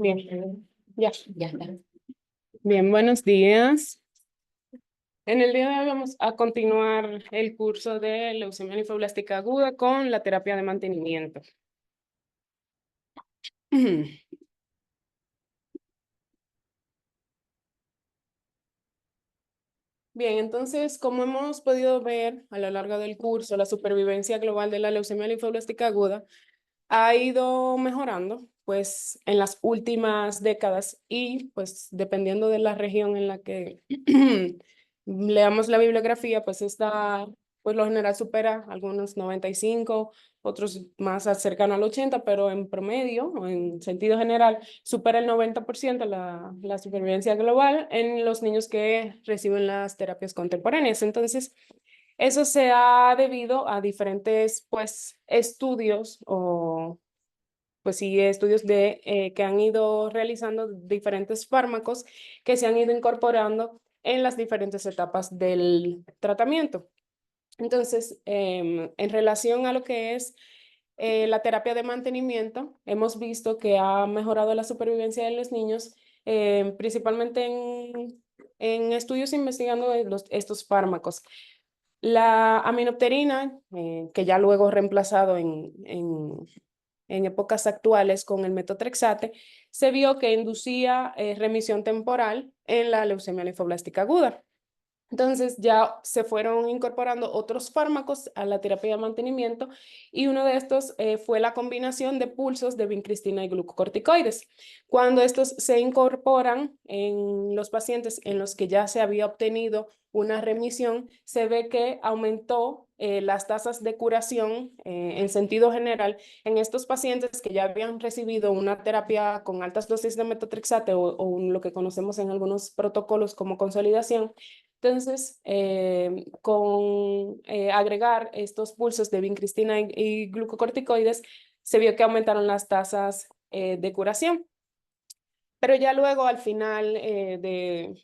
Bien, ya está. Bien, buenos días. En el día de hoy vamos a continuar el curso de leucemia linfoblástica aguda con la terapia de mantenimiento. Bien, entonces, como hemos podido ver a lo largo del curso, la supervivencia global de la leucemia linfoblástica aguda ha ido mejorando, pues, en las últimas décadas y, pues, dependiendo de la región en la que leamos la bibliografía, pues, esta, pues, lo general supera algunos 95, otros más cercano al 80, pero en promedio, o en sentido general, supera el 90% la supervivencia global en los niños que reciben las terapias contemporáneas. Entonces, eso se ha debido a diferentes, pues, estudios o pues sí, estudios que han ido realizando diferentes fármacos que se han ido incorporando en las diferentes etapas del tratamiento. Entonces, en relación a lo que es la terapia de mantenimiento, hemos visto que ha mejorado la supervivencia de los niños, principalmente en estudios investigando estos fármacos. La aminopterina, que ya luego reemplazado en épocas actuales con el metotrexate, se vio que inducía remisión temporal en la leucemia linfoblástica aguda. Entonces ya se fueron incorporando otros fármacos a la terapia de mantenimiento y uno de estos fue la combinación de pulsos de vincristina y glucocorticoides. Cuando estos se incorporan en los pacientes en los que ya se había obtenido una remisión, se ve que aumentó las tasas de curación en sentido general en estos pacientes que ya habían recibido una terapia con altas dosis de metotrexate o lo que conocemos en algunos protocolos como consolidación. Entonces, con agregar estos pulsos de vincristina y glucocorticoides, se vio que aumentaron las tasas de curación. Pero ya luego, al final de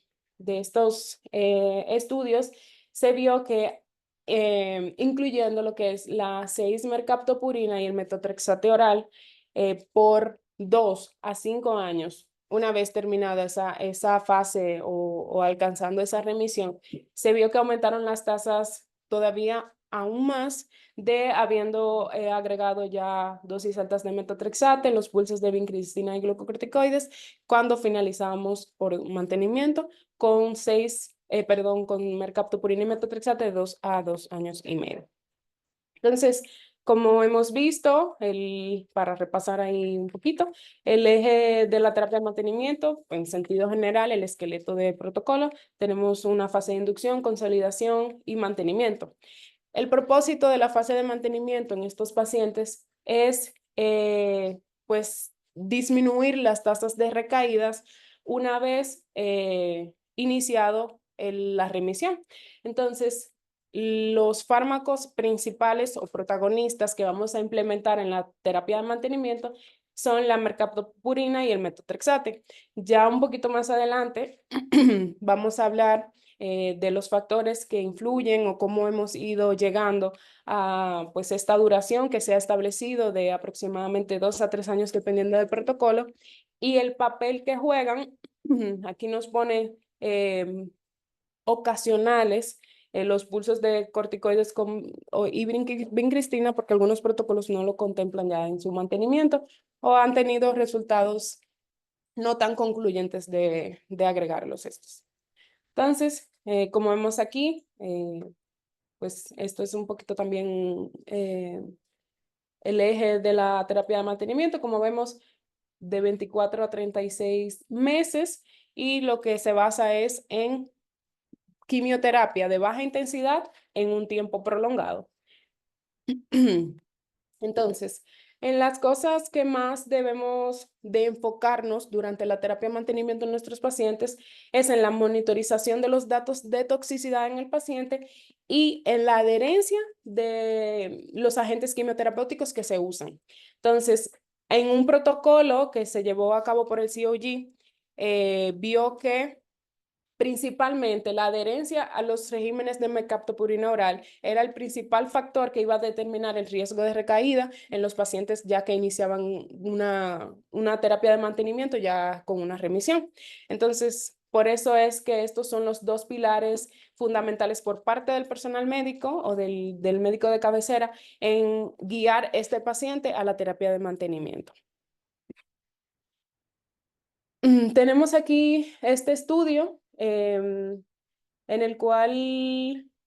estos estudios, se vio que incluyendo lo que es la 6-mercaptopurina y el metotrexate oral por 2 a 5 años, una vez terminada esa fase o alcanzando esa remisión, se vio que aumentaron las tasas todavía aún más de habiendo agregado ya dosis altas de metotrexate, los pulsos de vincristina y glucocorticoides, cuando finalizamos por mantenimiento con con mercaptopurina y metotrexate de 2 a 2 años y medio. Entonces, como hemos visto, para repasar ahí un poquito, el eje de la terapia de mantenimiento, en sentido general, el esqueleto de protocolo, tenemos una fase de inducción, consolidación y mantenimiento. El propósito de la fase de mantenimiento en estos pacientes es, pues, disminuir las tasas de recaídas una vez iniciado la remisión. Entonces, los fármacos principales o protagonistas que vamos a implementar en la terapia de mantenimiento son la mercaptopurina y el metotrexate. Ya un poquito más adelante vamos a hablar de los factores que influyen o cómo hemos ido llegando a pues esta duración que se ha establecido de aproximadamente 2 a 3 años dependiendo del protocolo y el papel que juegan, aquí nos pone ocasionales los pulsos de corticoides y vincristina porque algunos protocolos no lo contemplan ya en su mantenimiento o han tenido resultados no tan concluyentes de agregarlos estos. Entonces, como vemos aquí, pues esto es un poquito también el eje de la terapia de mantenimiento, como vemos, de 24 a 36 meses y lo que se basa es en quimioterapia de baja intensidad en un tiempo prolongado. Entonces, en las cosas que más debemos de enfocarnos durante la terapia de mantenimiento en nuestros pacientes es en la monitorización de los datos de toxicidad en el paciente y en la adherencia de los agentes quimioterapéuticos que se usan. Entonces, en un protocolo que se llevó a cabo por el COG, vio que principalmente la adherencia a los regímenes de mercaptopurina oral era el principal factor que iba a determinar el riesgo de recaída en los pacientes ya que iniciaban una terapia de mantenimiento ya con una remisión. Entonces, por eso es que estos son los dos pilares fundamentales por parte del personal médico o del médico de cabecera en guiar este paciente a la terapia de mantenimiento. Tenemos aquí este estudio en el cual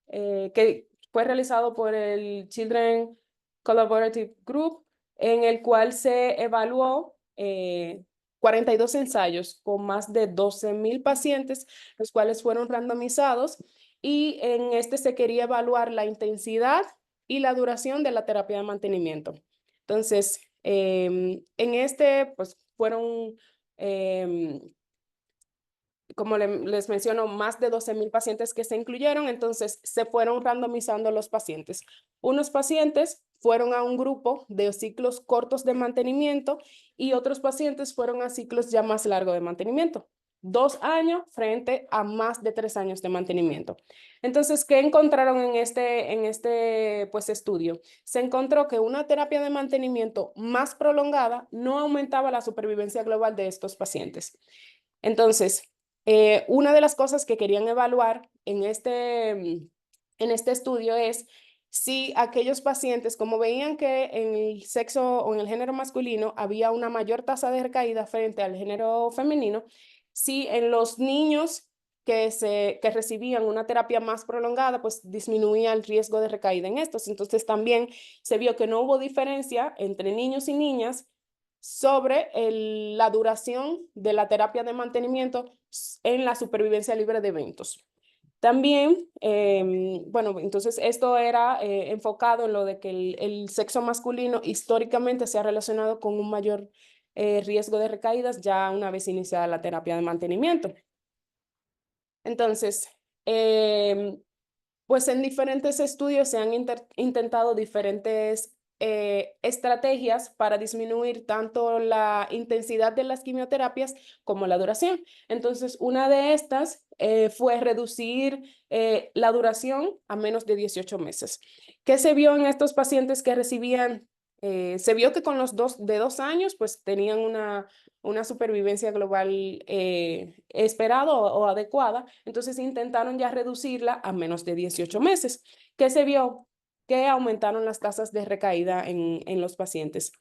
que fue realizado por el Children Collaborative Group, en el cual se evaluó 42 ensayos con más de 12,000 pacientes, los cuales fueron randomizados, y en este se quería evaluar la intensidad y la duración de la terapia de mantenimiento. Entonces, en este, pues fueron como les menciono, más de 12,000 pacientes que se incluyeron, entonces se fueron randomizando los pacientes. Unos pacientes fueron a un grupo de ciclos cortos de mantenimiento y otros pacientes fueron a ciclos ya más largos de mantenimiento. 2 años frente a más de 3 años de mantenimiento. Entonces, ¿qué encontraron en este pues, estudio? Se encontró que una terapia de mantenimiento más prolongada no aumentaba la supervivencia global de estos pacientes. Entonces, una de las cosas que querían evaluar en este estudio es si aquellos pacientes, como veían que en el sexo o en el género masculino había una mayor tasa de recaída frente al género femenino, si en los niños que recibían una terapia más prolongada, pues disminuía el riesgo de recaída en estos. Entonces también se vio que no hubo diferencia entre niños y niñas sobre la duración de la terapia de mantenimiento en la supervivencia libre de eventos. También, bueno, entonces esto era enfocado en lo de que el sexo masculino históricamente se ha relacionado con un mayor riesgo de recaídas ya una vez iniciada la terapia de mantenimiento. Entonces, pues en diferentes estudios se han intentado diferentes estrategias para disminuir tanto la intensidad de las quimioterapias como la duración. Entonces, una de estas fue reducir la duración a menos de 18 meses. ¿Qué se vio en estos pacientes que recibían? Se vio que con los de 2 años, pues tenían una supervivencia global esperada o adecuada, entonces intentaron ya reducirla a menos de 18 meses. ¿Qué se vio? Que aumentaron las tasas de recaída en los pacientes.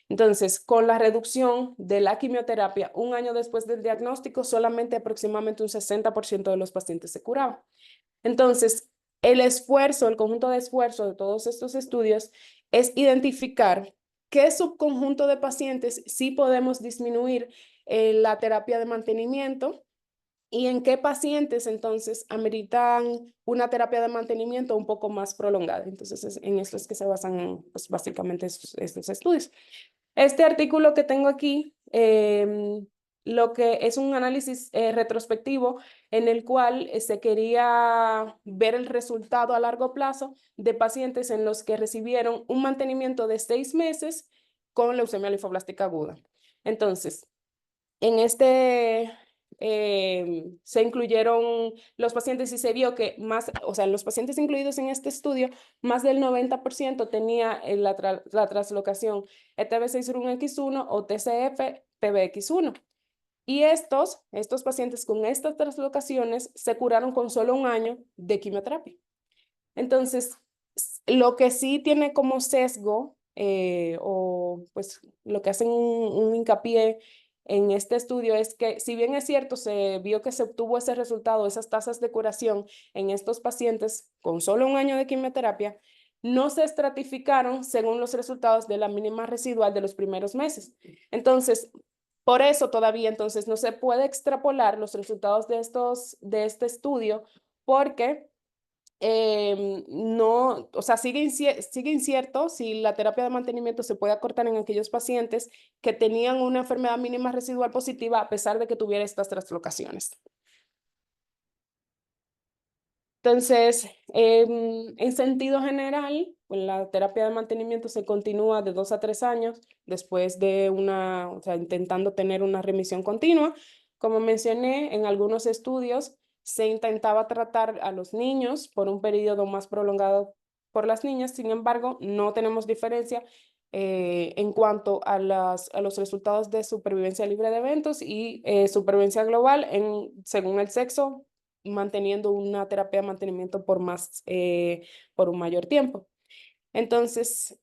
Entonces, con la reducción de la quimioterapia, un año después del diagnóstico, solamente aproximadamente un 60% de los pacientes se curaban. Entonces, el conjunto de esfuerzo de todos estos estudios es identificar qué subconjunto de pacientes sí podemos disminuir la terapia de mantenimiento y en qué pacientes entonces ameritan una terapia de mantenimiento un poco más prolongada. Entonces, en esto es que se basan pues, básicamente estos estudios. Este artículo que tengo aquí, lo que es un análisis retrospectivo en el cual se quería ver el resultado a largo plazo de pacientes en los que recibieron un mantenimiento de 6 meses con leucemia linfoblástica aguda. Entonces, en se incluyeron los pacientes y se vio que o sea, los pacientes incluidos en este estudio, más del 90% tenía la translocación ETB6-RUNX1 o TCF-PBX1. Y estos pacientes con estas translocaciones se curaron con solo un año de quimioterapia. Entonces, lo que sí tiene como sesgo, o pues lo que hacen un hincapié en este estudio es que si bien es cierto, se vio que se obtuvo ese resultado, esas tasas de curación en estos pacientes con solo un año de quimioterapia, no se estratificaron según los resultados de la mínima residual de los primeros meses. Entonces, por eso todavía entonces no se puede extrapolar los resultados de este estudio porque no, o sea, sigue incierto si la terapia de mantenimiento se puede acortar en aquellos pacientes que tenían una enfermedad mínima residual positiva a pesar de que tuviera estas translocaciones. Entonces, en sentido general, pues la terapia de mantenimiento se continúa de 2 a 3 años después de o sea, intentando tener una remisión continua. Como mencioné, en algunos estudios se intentaba tratar a los niños por un periodo más prolongado por las niñas. Sin embargo, no tenemos diferencia en cuanto a los resultados de supervivencia libre de eventos y supervivencia global según el sexo, manteniendo una terapia de mantenimiento por un mayor tiempo. Entonces,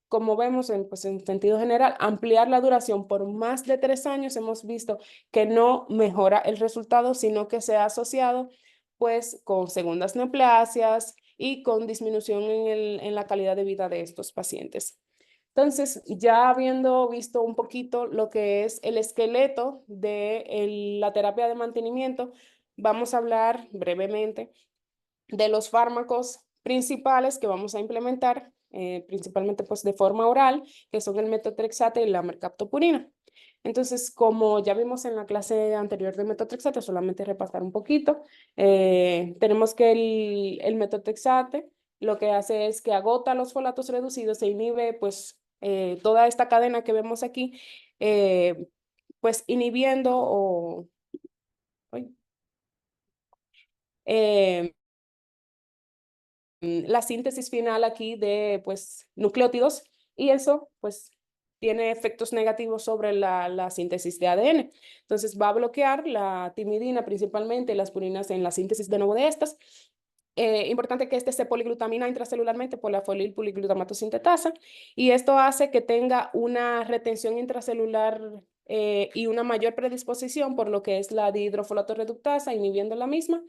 como vemos pues en sentido general, ampliar la duración por más de 3 años hemos visto que no mejora el resultado, sino que se ha asociado pues con segundas neoplasias y con disminución en la calidad de vida de estos pacientes. Entonces, ya habiendo visto un poquito lo que es el esqueleto de la terapia de mantenimiento, vamos a hablar brevemente de los fármacos principales que vamos a implementar, principalmente pues de forma oral, que son el metotrexate y la mercaptopurina. Entonces, como ya vimos en la clase anterior de metotrexate, solamente repasar un poquito, tenemos que el metotrexate lo que hace es que agota los folatos reducidos e inhibe pues toda esta cadena que vemos aquí, pues inhibiendo eh, la síntesis final aquí de pues nucleótidos y eso pues tiene efectos negativos sobre la síntesis de ADN. Entonces va a bloquear la timidina principalmente y las purinas en la síntesis de nuevo de estas. Importante que este se poliglutamina intracelularmente por la poliglutamato sintetasa y esto hace que tenga una retención intracelular y una mayor predisposición por lo que es la dihidrofolato reductasa, inhibiendo la misma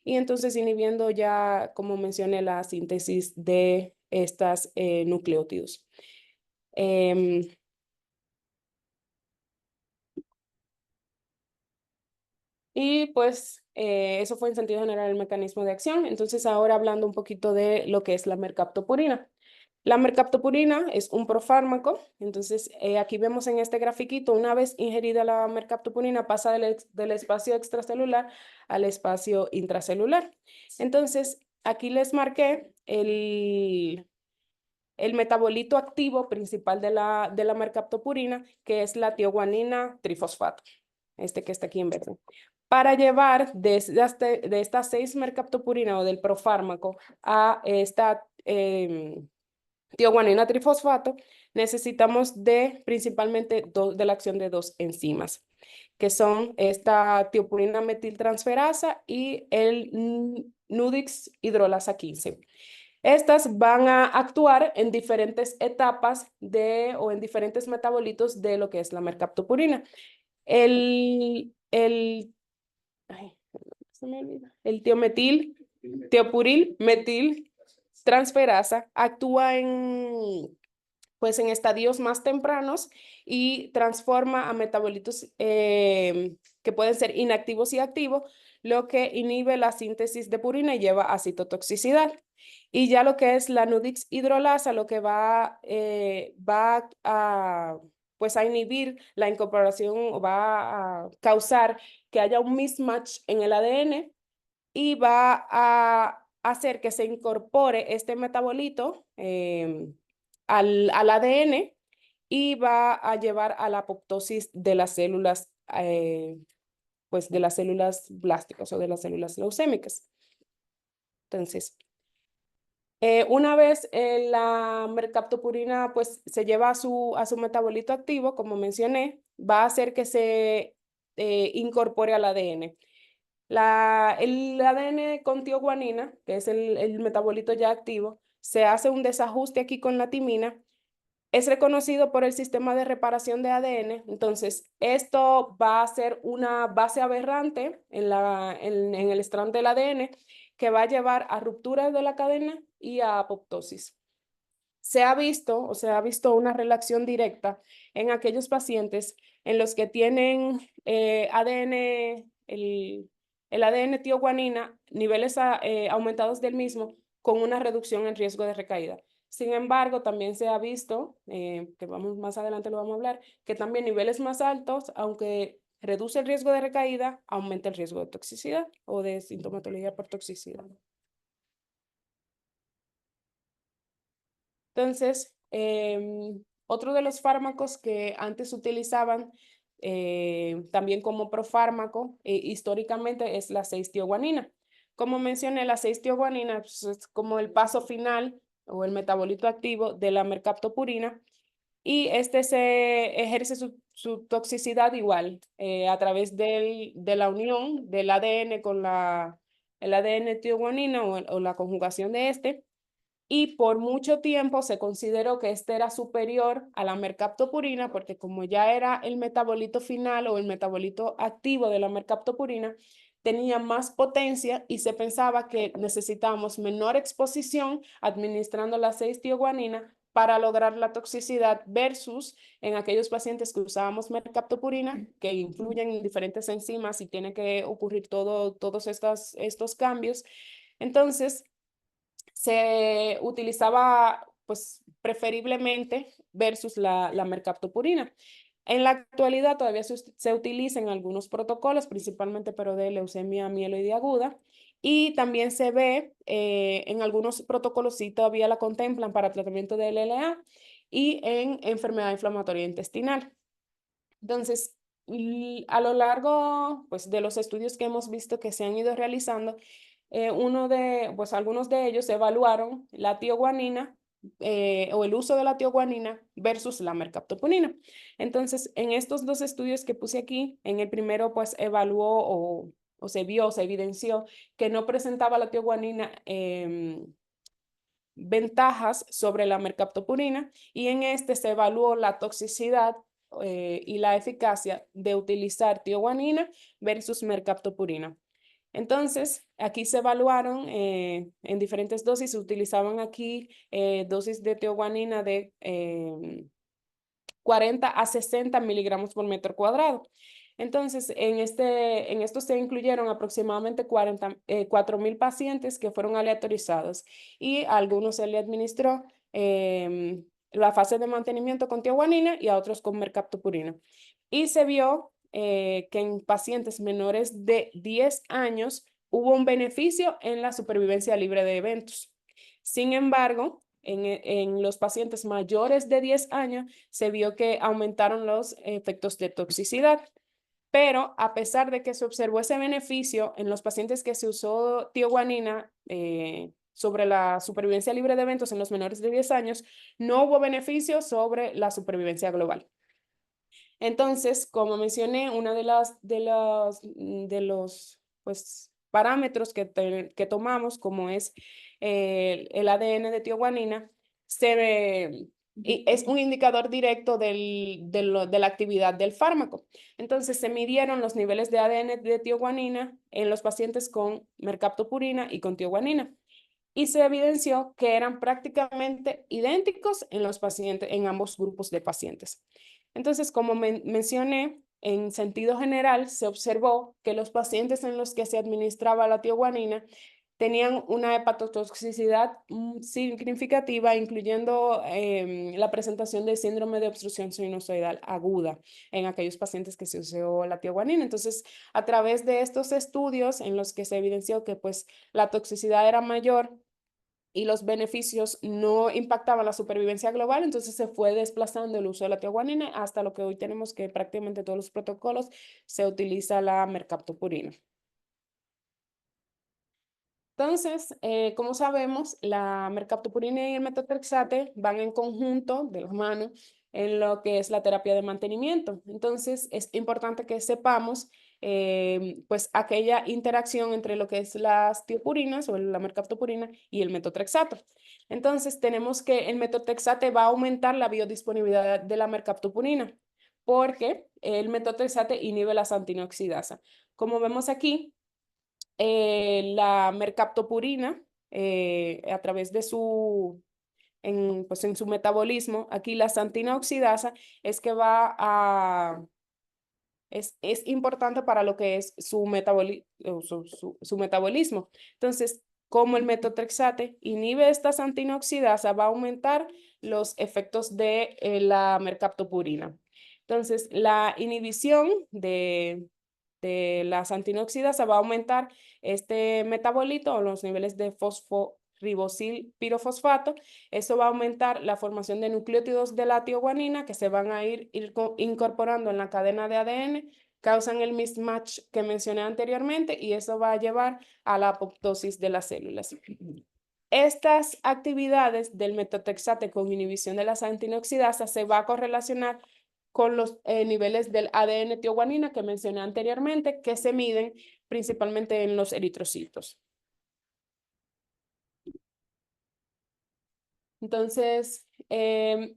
y entonces inhibiendo ya, como mencioné, la síntesis de estas nucleótidos. Y pues eso fue en sentido general el mecanismo de acción. Entonces ahora hablando un poquito de lo que es la mercaptopurina. La mercaptopurina es un profármaco, entonces aquí vemos en este grafiquito, una vez ingerida la mercaptopurina pasa del espacio extracelular al espacio intracelular. Entonces aquí les marqué el metabolito activo principal de la mercaptopurina, que es la tioguanina trifosfato, este que está aquí en verde. Para llevar de estas 6 mercaptopurina o del profármaco a esta tioguanina trifosfato, necesitamos principalmente de la acción de 2 enzimas, que son esta tiopurina metiltransferasa y el Nudix hidrolasa 15. Estas van a actuar en diferentes etapas o en diferentes metabolitos de lo que es la mercaptopurina. Ay, se me olvida. El tiopuril metil transferasa actúa pues en estadios más tempranos y transforma a metabolitos que pueden ser inactivos y activos, lo que inhibe la síntesis de purina y lleva a citotoxicidad. Y ya lo que es la Nudix hidrolasa, lo que va pues a inhibir la incorporación o va a causar que haya un mismatch en el ADN y va a hacer que se incorpore este metabolito al ADN y va a llevar a la apoptosis de las células, pues de las células blásticas o de las células leucémicas. Entonces, una vez la mercaptopurina pues se lleva a su metabolito activo, como mencioné, va a hacer que se incorpore al ADN. El ADN con tioguanina, que es el metabolito ya activo, se hace un desajuste aquí con la timina. Es reconocido por el sistema de reparación de ADN. Entonces, esto va a ser una base aberrante en el strand del ADN que va a llevar a rupturas de la cadena y a apoptosis. Se ha visto una relación directa en aquellos pacientes en los que tienen el ADN tioguanina, niveles aumentados del mismo, con una reducción en riesgo de recaída. Sin embargo, también se ha visto, que más adelante lo vamos a hablar, que también niveles más altos, aunque reduce el riesgo de recaída, aumenta el riesgo de toxicidad o de sintomatología por toxicidad. Entonces, otro de los fármacos que antes utilizaban también como profármaco, históricamente es la 6-tioguanina. Como mencioné, la 6-tioguanina pues, es como el paso final o el metabolito activo de la mercaptopurina, y este se ejerce su toxicidad igual a través de la unión del ADN con el ADN tioguanina o la conjugación de este, y por mucho tiempo se consideró que este era superior a la mercaptopurina porque como ya era el metabolito final o el metabolito activo de la mercaptopurina, tenía más potencia y se pensaba que necesitábamos menor exposición administrando la 6-tioguanina para lograr la toxicidad versus en aquellos pacientes que usábamos mercaptopurina, que influyen en diferentes enzimas y tiene que ocurrir todos estos cambios. Entonces, se utilizaba pues preferiblemente versus la mercaptopurina. En la actualidad todavía se utiliza en algunos protocolos, principalmente pero de leucemia mieloide aguda, y también se ve en algunos protocolos sí todavía la contemplan para tratamiento de LLA y en enfermedad inflamatoria intestinal. Entonces, a lo largo pues, de los estudios que hemos visto que se han ido realizando, pues algunos de ellos evaluaron la tioguanina o el uso de la tioguanina versus la mercaptopurina. Entonces, en estos dos estudios que puse aquí, en el primero pues evaluó o se evidenció que no presentaba la tioguanina ventajas sobre la mercaptopurina, y en este se evaluó la toxicidad y la eficacia de utilizar tioguanina versus mercaptopurina. Entonces, aquí se evaluaron en diferentes dosis, se utilizaban aquí dosis de tioguanina de 40 a 60 miligramos por metro cuadrado. Entonces, en esto se incluyeron aproximadamente 4,000 pacientes que fueron aleatorizados y a algunos se le administró la fase de mantenimiento con tioguanina y a otros con mercaptopurina. Y se vio que en pacientes menores de 10 años hubo un beneficio en la supervivencia libre de eventos. Sin embargo, en los pacientes mayores de 10 años se vio que aumentaron los efectos de toxicidad. Pero a pesar de que se observó ese beneficio en los pacientes que se usó tioguanina sobre la supervivencia libre de eventos en los menores de 10 años, no hubo beneficio sobre la supervivencia global. Entonces, como mencioné, uno de los pues, parámetros que tomamos, como es el ADN de tioguanina, y es un indicador directo de la actividad del fármaco. Entonces, se midieron los niveles de ADN de tioguanina en los pacientes con mercaptopurina y con tioguanina, y se evidenció que eran prácticamente idénticos en los pacientes, en ambos grupos de pacientes. Entonces, como mencioné, en sentido general, se observó que los pacientes en los que se administraba la tioguanina tenían una hepatotoxicidad significativa, incluyendo la presentación de síndrome de obstrucción sinusoidal aguda en aquellos pacientes que se usó la tioguanina. Entonces, a través de estos estudios en los que se evidenció que pues, la toxicidad era mayor y los beneficios no impactaban la supervivencia global, entonces se fue desplazando el uso de la tioguanina hasta lo que hoy tenemos, que prácticamente todos los protocolos se utiliza la mercaptopurina. Entonces, como sabemos, la mercaptopurina y el metotrexate van en conjunto de las manos en lo que es la terapia de mantenimiento. Entonces, es importante que sepamos pues aquella interacción entre lo que es las tiopurinas o la mercaptopurina y el metotrexato. Entonces, tenemos que el metotrexate va a aumentar la biodisponibilidad de la mercaptopurina porque el metotrexate inhibe la santinoxidasa. Como vemos aquí, la mercaptopurina a través de pues en su metabolismo, aquí la santina oxidasa es que es importante para lo que es su metabolismo. Entonces, como el metotrexate inhibe esta santina oxidasa, va a aumentar los efectos de la mercaptopurina. Entonces, la inhibición de la santina oxidasa va a aumentar este metabolito o los niveles de ribosil pirofosfato. Eso va a aumentar la formación de nucleótidos de la tioguanina que se van a ir incorporando en la cadena de ADN, causan el mismatch que mencioné anteriormente y eso va a llevar a la apoptosis de las células. Estas actividades del metotrexate con inhibición de las antioxidasas se va a correlacionar con los niveles del ADN tioguanina que mencioné anteriormente, que se miden principalmente en los eritrocitos. Entonces, hay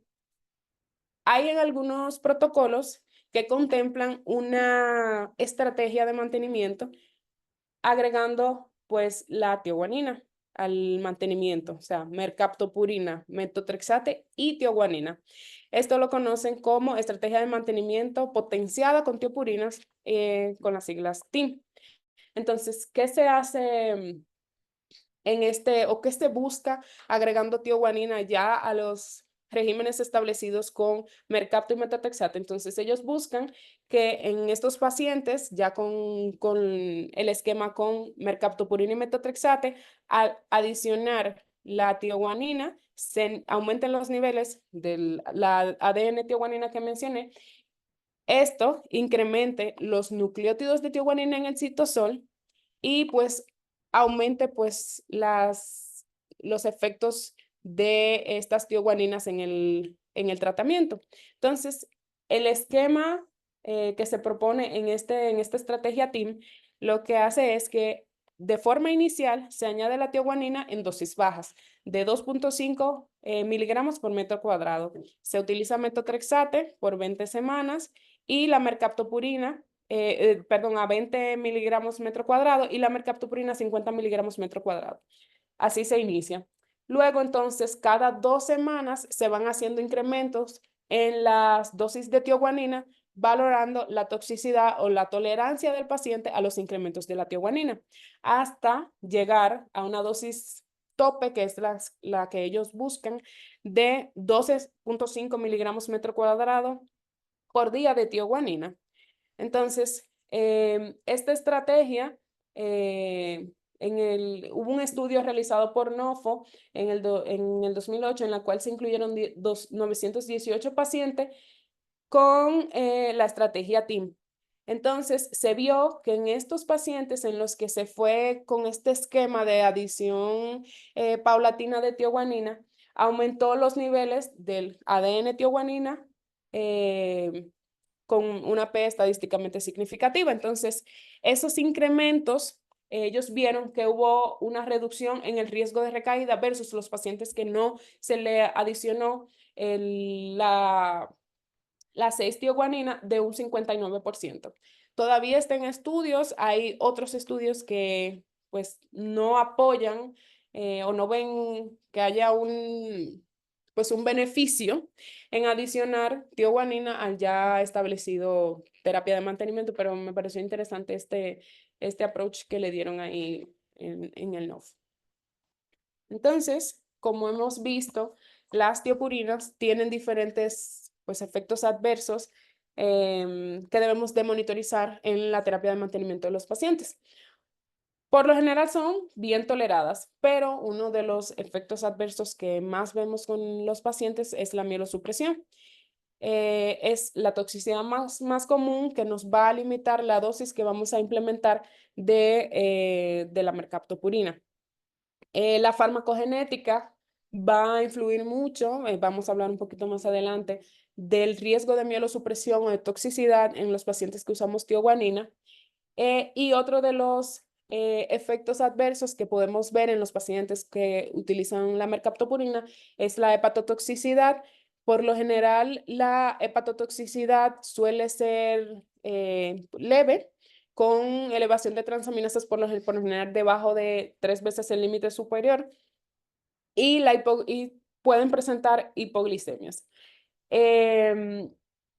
en algunos protocolos que contemplan una estrategia de mantenimiento agregando pues la tioguanina al mantenimiento, o sea, mercaptopurina, metotrexate y tioguanina. Esto lo conocen como estrategia de mantenimiento potenciada con tiopurinas, con las siglas TIM. Entonces, ¿qué se hace en o qué se busca agregando tioguanina ya a los regímenes establecidos con mercapto y metotrexate? Entonces ellos buscan que en estos pacientes, ya con el esquema con mercaptopurina y metotrexate, al adicionar la tioguanina, se aumenten los niveles de la ADN tioguanina que mencioné. Esto incremente los nucleótidos de tioguanina en el citosol y pues aumente pues los efectos de estas tioguaninas en el tratamiento. Entonces, el esquema que se propone en esta estrategia TIM lo que hace es que de forma inicial se añade la tioguanina en dosis bajas de 2.5 miligramos por metro cuadrado. Se utiliza metotrexate por 20 semanas y la mercaptopurina perdón, a 20 miligramos metro cuadrado y la mercaptopurina a 50 miligramos metro cuadrado. Así se inicia. Luego, entonces, cada 2 semanas se van haciendo incrementos en las dosis de tioguanina, valorando la toxicidad o la tolerancia del paciente a los incrementos de la tioguanina, hasta llegar a una dosis tope, que es la que ellos buscan, de 12.5 miligramos metro cuadrado por día de tioguanina. Entonces, esta estrategia, hubo un estudio realizado por Nofo en el 2008, en la cual se incluyeron 918 pacientes con la estrategia TIM. Entonces, se vio que en estos pacientes en los que se fue con este esquema de adición paulatina de tioguanina, aumentó los niveles del ADN tioguanina con una P estadísticamente significativa. Entonces, esos incrementos, ellos vieron que hubo una reducción en el riesgo de recaída versus los pacientes que no se le adicionó la 6-tioguanina de un 59%. Todavía está en estudios, hay otros estudios que pues no apoyan o no ven que haya pues un beneficio en adicionar tioguanina al ya establecido terapia de mantenimiento, pero me pareció interesante este approach que le dieron ahí en el NOF. Entonces, como hemos visto, las tiopurinas tienen diferentes pues, efectos adversos que debemos de monitorizar en la terapia de mantenimiento de los pacientes. Por lo general son bien toleradas, pero uno de los efectos adversos que más vemos con los pacientes es la mielosupresión. Es la toxicidad más común que nos va a limitar la dosis que vamos a implementar de la mercaptopurina. La farmacogenética va a influir mucho, vamos a hablar un poquito más adelante, del riesgo de mielosupresión o de toxicidad en los pacientes que usamos tioguanina. Y otro de los efectos adversos que podemos ver en los pacientes que utilizan la mercaptopurina es la hepatotoxicidad. Por lo general, la hepatotoxicidad suele ser leve, con elevación de transaminasas por lo general debajo de 3 veces el límite superior y pueden presentar hipoglicemias.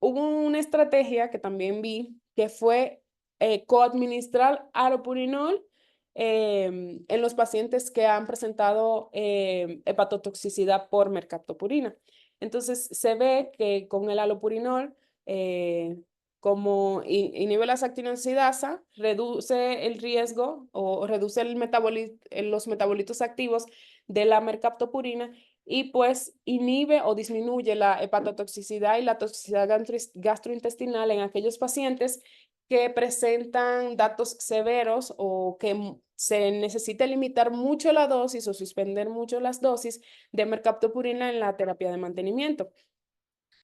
Hubo una estrategia que también vi que fue coadministrar alopurinol en los pacientes que han presentado hepatotoxicidad por mercaptopurina. Entonces se ve que con el alopurinol, como inhibe la actinosidasa, reduce el riesgo o reduce los metabolitos activos de la mercaptopurina y pues inhibe o disminuye la hepatotoxicidad y la toxicidad gastrointestinal en aquellos pacientes que presentan datos severos o que se necesita limitar mucho la dosis o suspender mucho las dosis de mercaptopurina en la terapia de mantenimiento.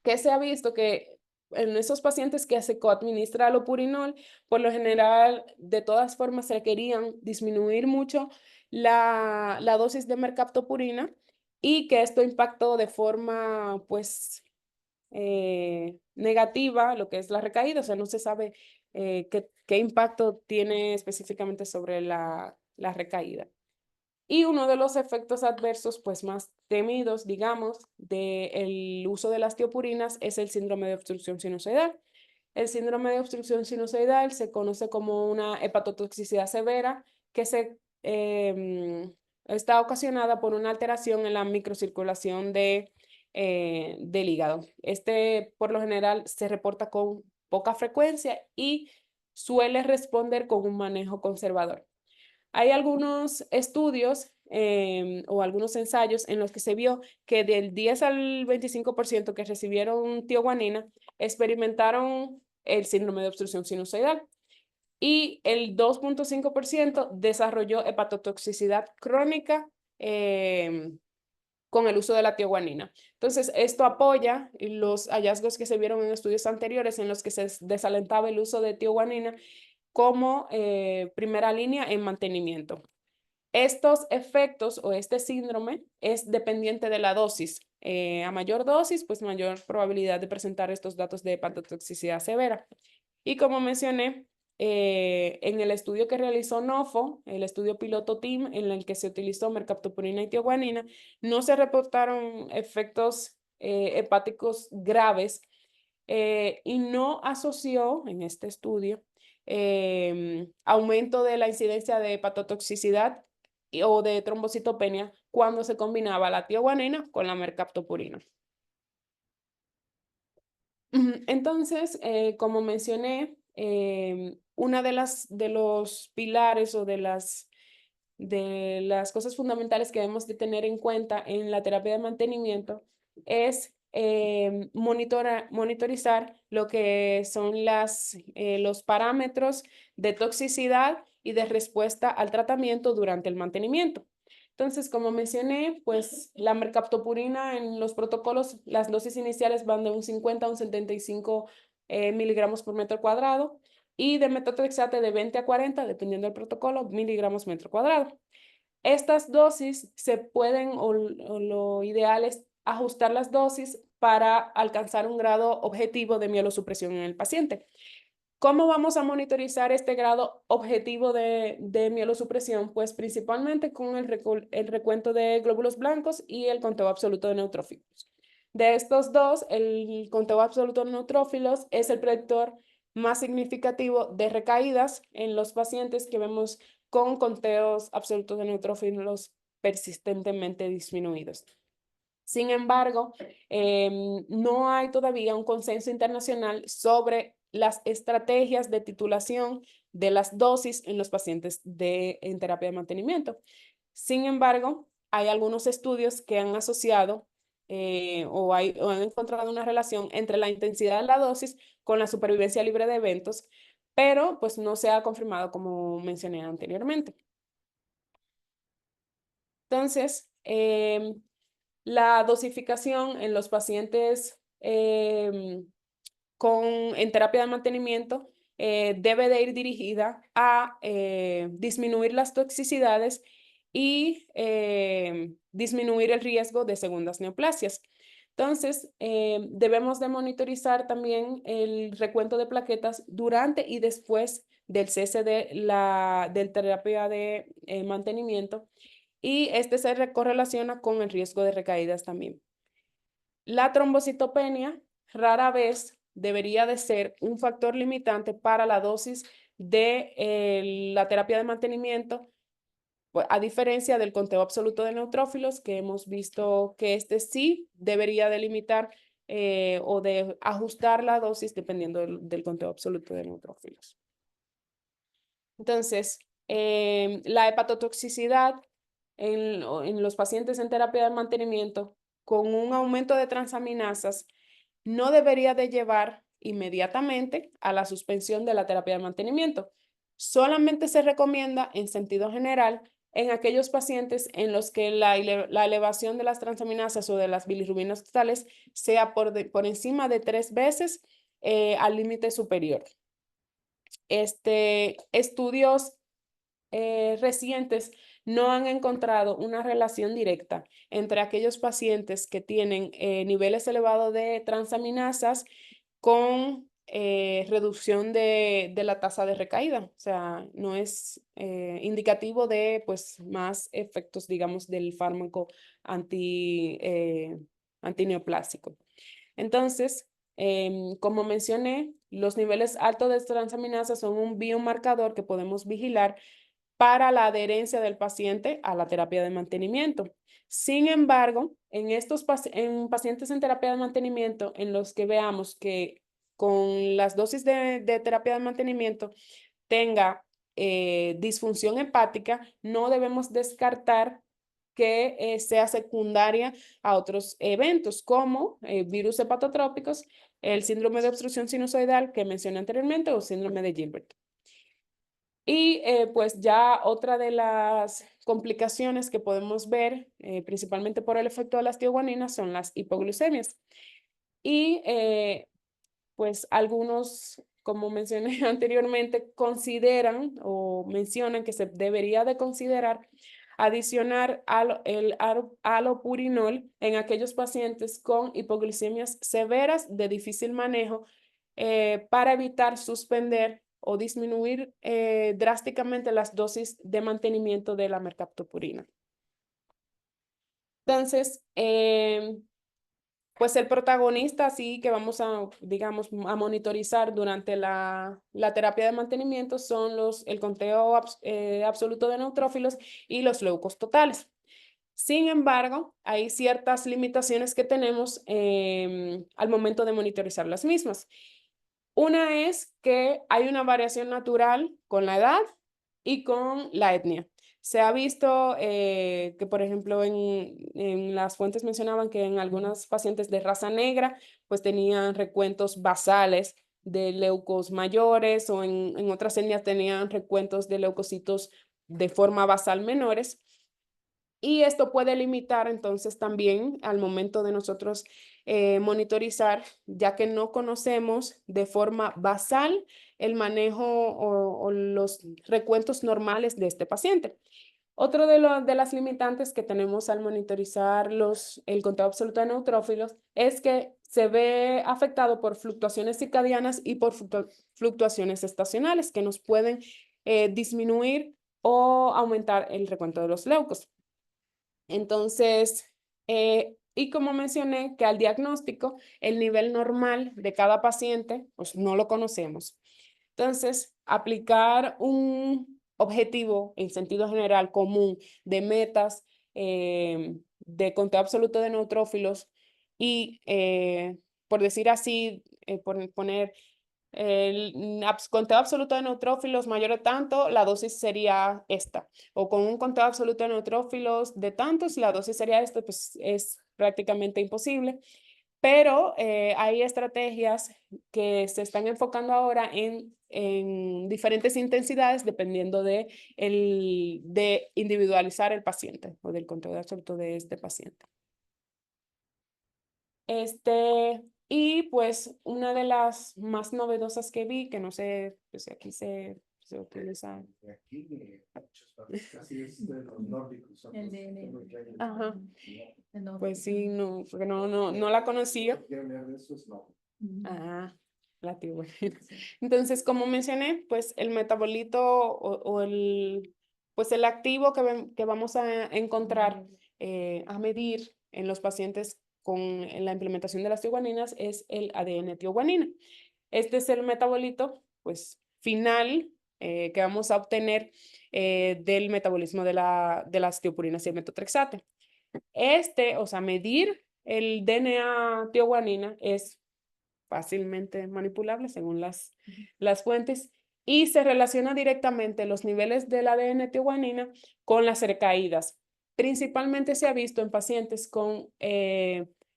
Que se ha visto que en esos pacientes que se coadministra alopurinol, por lo general, de todas formas, se querían disminuir mucho la dosis de mercaptopurina y que esto impactó de forma, pues, negativa lo que es la recaída, o sea, no se sabe qué impacto tiene específicamente sobre la recaída. Y uno de los efectos adversos, pues más temidos, digamos, del uso de las tiopurinas es el síndrome de obstrucción sinusoidal. El síndrome de obstrucción sinusoidal se conoce como una hepatotoxicidad severa que está ocasionada por una alteración en la microcirculación del hígado. Este, por lo general, se reporta con poca frecuencia y suele responder con un manejo conservador. Hay algunos estudios o algunos ensayos en los que se vio que del 10 al 25% que recibieron tioguanina experimentaron el síndrome de obstrucción sinusoidal y el 2,5% desarrolló hepatotoxicidad crónica con el uso de la tioguanina. Entonces, esto apoya los hallazgos que se vieron en estudios anteriores en los que se desalentaba el uso de tioguanina como primera línea en mantenimiento. Estos efectos o este síndrome es dependiente de la dosis. A mayor dosis, pues mayor probabilidad de presentar estos datos de hepatotoxicidad severa. Y como mencioné, en el estudio que realizó NOFO, el estudio piloto TEAM, en el que se utilizó mercaptopurina y tioguanina, no se reportaron efectos hepáticos graves y no asoció en este estudio aumento de la incidencia de hepatotoxicidad o de trombocitopenia cuando se combinaba la tioguanina con la mercaptopurina. Entonces, como mencioné, una de los pilares o de las cosas fundamentales que debemos de tener en cuenta en la terapia de mantenimiento es monitorizar lo que son los parámetros de toxicidad y de respuesta al tratamiento durante el mantenimiento. Entonces, como mencioné, pues la mercaptopurina en los protocolos, las dosis iniciales van de un 50 a un 75 miligramos por metro cuadrado y de metotrexate de 20 a 40, dependiendo del protocolo, miligramos metro cuadrado. Estas dosis se pueden, o lo ideal es ajustar las dosis para alcanzar un grado objetivo de mielosupresión en el paciente. ¿Cómo vamos a monitorizar este grado objetivo de mielosupresión? Pues principalmente con el recuento de glóbulos blancos y el conteo absoluto de neutrófilos. De estos dos, el conteo absoluto de neutrófilos es el predictor más significativo de recaídas en los pacientes que vemos con conteos absolutos de neutrófilos persistentemente disminuidos. Sin embargo, no hay todavía un consenso internacional sobre las estrategias de titulación de las dosis en los pacientes en terapia de mantenimiento. Sin embargo, hay algunos estudios que han asociado o han encontrado una relación entre la intensidad de la dosis con la supervivencia libre de eventos, pero pues no se ha confirmado como mencioné anteriormente. Entonces, la dosificación en los pacientes en terapia de mantenimiento debe de ir dirigida a disminuir las toxicidades y disminuir el riesgo de segundas neoplasias. Entonces, debemos de monitorizar también el recuento de plaquetas durante y después del cese de del terapia de mantenimiento y este se correlaciona con el riesgo de recaídas también. La trombocitopenia rara vez debería de ser un factor limitante para la dosis de la terapia de mantenimiento, a diferencia del conteo absoluto de neutrófilos, que hemos visto que este sí debería de limitar o de ajustar la dosis dependiendo del conteo absoluto de neutrófilos. Entonces, la hepatotoxicidad en los pacientes en terapia de mantenimiento con un aumento de transaminasas no debería de llevar inmediatamente a la suspensión de la terapia de mantenimiento. Solamente se recomienda en sentido general en aquellos pacientes en los que la elevación de las transaminasas o de las bilirrubinas totales sea por encima de 3 veces al límite superior. Estudios recientes no han encontrado una relación directa entre aquellos pacientes que tienen niveles elevados de transaminasas con reducción de la tasa de recaída. O sea, no es indicativo de pues, más efectos, digamos, del fármaco antineoplásico. Entonces, como mencioné, los niveles altos de transaminasa son un biomarcador que podemos vigilar para la adherencia del paciente a la terapia de mantenimiento. Sin embargo, en pacientes en terapia de mantenimiento, en los que veamos que con las dosis de terapia de mantenimiento tenga disfunción hepática, no debemos descartar que sea secundaria a otros eventos como virus hepatotrópicos, el síndrome de obstrucción sinusoidal que mencioné anteriormente o síndrome de Gilbert. Y pues ya otra de las complicaciones que podemos ver, principalmente por el efecto de las tioguaninas, son las hipoglucemias. Y pues algunos, como mencioné anteriormente, consideran o mencionan que se debería de considerar adicionar el alopurinol en aquellos pacientes con hipoglucemias severas de difícil manejo para evitar suspender o disminuir drásticamente las dosis de mantenimiento de la mercaptopurina. Entonces, pues el protagonista sí que vamos a, digamos, a monitorizar durante la terapia de mantenimiento son el conteo absoluto de neutrófilos y los leucos totales. Sin embargo, hay ciertas limitaciones que tenemos al momento de monitorizar las mismas. Una es que hay una variación natural con la edad y con la etnia. Se ha visto que, por ejemplo, en las fuentes mencionaban que en algunos pacientes de raza negra, pues tenían recuentos basales de leucos mayores o en otras etnias tenían recuentos de leucocitos de forma basal menores. Y esto puede limitar entonces también al momento de nosotros monitorizar, ya que no conocemos de forma basal el manejo o los recuentos normales de este paciente. Otro de las limitantes que tenemos al monitorizar el conteo absoluto de neutrófilos es que se ve afectado por fluctuaciones circadianas y por fluctuaciones estacionales que nos pueden disminuir o aumentar el recuento de los leucos. Entonces, y como mencioné, que al diagnóstico, el nivel normal de cada paciente, pues no lo conocemos. Entonces, aplicar un objetivo en sentido general común de metas, de conteo absoluto de neutrófilos y, por decir así, poner el conteo absoluto de neutrófilos mayor de tanto, la dosis sería esta. O con un conteo absoluto de neutrófilos de tantos, la dosis sería esta, pues es prácticamente imposible. Pero hay estrategias que se están enfocando ahora en diferentes intensidades dependiendo de individualizar el paciente o del conteo absoluto de este paciente. Y pues una de las más novedosas que vi, que no sé pues, si aquí se utiliza. Aquí, casi es de los nórdicos. Ajá. Pues sí, no, porque no la conocía. Ah, la tioguanina. Entonces, como mencioné, pues el metabolito pues el activo que vamos a encontrar a medir en los pacientes con la implementación de las tioguaninas es el ADN tioguanina. Este es el metabolito, pues, final que vamos a obtener del metabolismo de las tiopurinas y el metotrexate. O sea, medir el DNA tioguanina es fácilmente manipulable según las fuentes y se relaciona directamente los niveles del ADN tioguanina con las recaídas. principalmente se ha visto en pacientes con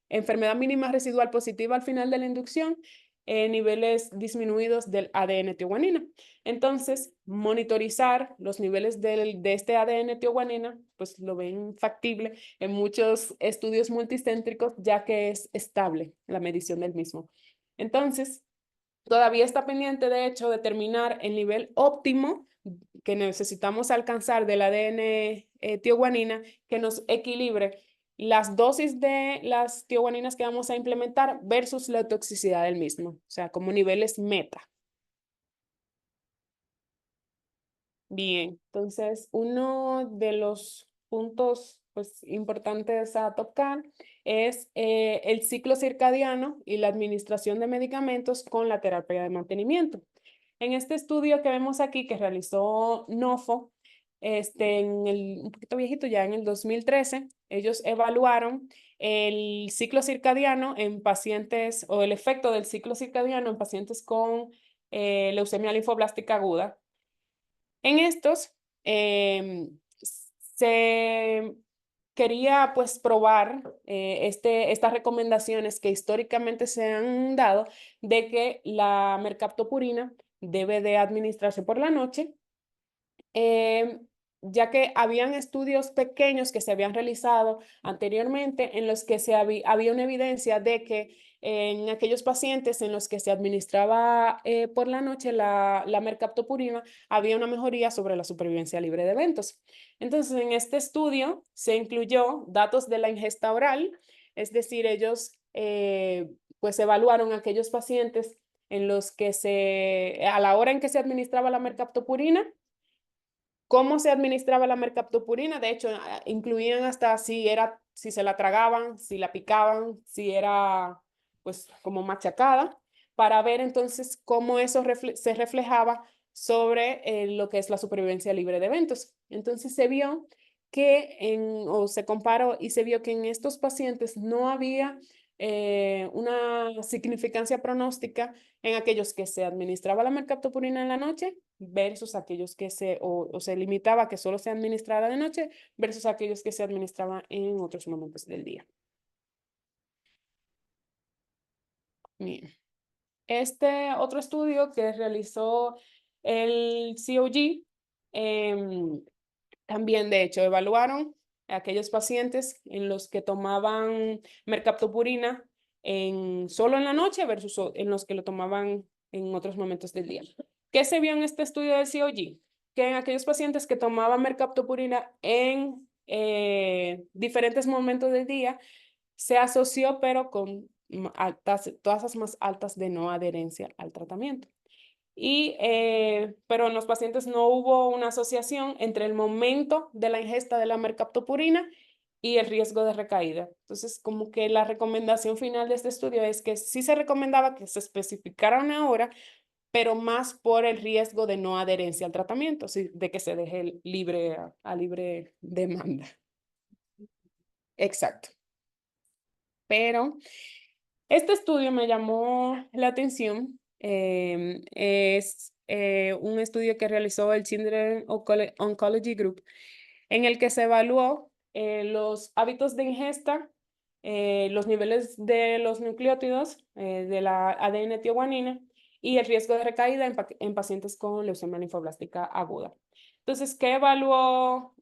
enfermedad mínima residual positiva al final de la inducción, niveles disminuidos del ADN tioguanina. Entonces, monitorizar los niveles de este ADN tioguanina, pues lo ven factible en muchos estudios multicéntricos, ya que es estable la medición del mismo. Entonces, todavía está pendiente, de hecho, determinar el nivel óptimo que necesitamos alcanzar del ADN tioguanina que nos equilibre las dosis de las tioguaninas que vamos a implementar versus la toxicidad del mismo, o sea, como niveles meta. Bien, entonces uno de los puntos pues, importantes a tocar es el ciclo circadiano y la administración de medicamentos con la terapia de mantenimiento. En este estudio que vemos aquí que realizó Nofo, un poquito viejito ya en el 2013, ellos evaluaron el ciclo circadiano en pacientes o el efecto del ciclo circadiano en pacientes con leucemia linfoblástica aguda. En estos se quería pues probar estas recomendaciones que históricamente se han dado de que la mercaptopurina debe de administrarse por la noche, ya que habían estudios pequeños que se habían realizado anteriormente en los que había una evidencia de que en aquellos pacientes en los que se administraba por la noche la mercaptopurina, había una mejoría sobre la supervivencia libre de eventos. Entonces, en este estudio se incluyó datos de la ingesta oral, es decir, ellos pues evaluaron aquellos pacientes en los que a la hora en que se administraba la mercaptopurina, cómo se administraba la mercaptopurina. De hecho, incluían hasta si se la tragaban, si la picaban, si era pues como machacada, para ver entonces cómo eso se reflejaba sobre lo que es la supervivencia libre de eventos. Entonces se vio o se comparó y se vio que en estos pacientes no había una significancia pronóstica en aquellos que se administraba la mercaptopurina en la noche versus aquellos que se limitaba a que solo se administrara de noche versus aquellos que se administraban en otros momentos del día. Bien. Este otro estudio que realizó el COG, también de hecho evaluaron a aquellos pacientes en los que tomaban mercaptopurina solo en la noche versus en los que lo tomaban en otros momentos del día. ¿Qué se vio en este estudio del COG? Que en aquellos pacientes que tomaban mercaptopurina en diferentes momentos del día, se asoció pero con tasas más altas de no adherencia al tratamiento. Pero en los pacientes no hubo una asociación entre el momento de la ingesta de la mercaptopurina y el riesgo de recaída. Entonces, como que la recomendación final de este estudio es que sí se recomendaba que se especificara una hora, pero más por el riesgo de no adherencia al tratamiento, de que se deje libre a libre demanda. Exacto. Pero este estudio me llamó la atención. Es un estudio que realizó el Children's Oncology Group, en el que se evaluó los hábitos de ingesta, los niveles de los nucleótidos de la ADN tioguanina y el riesgo de recaída en pacientes con leucemia linfoblástica aguda. Entonces, ¿qué evaluó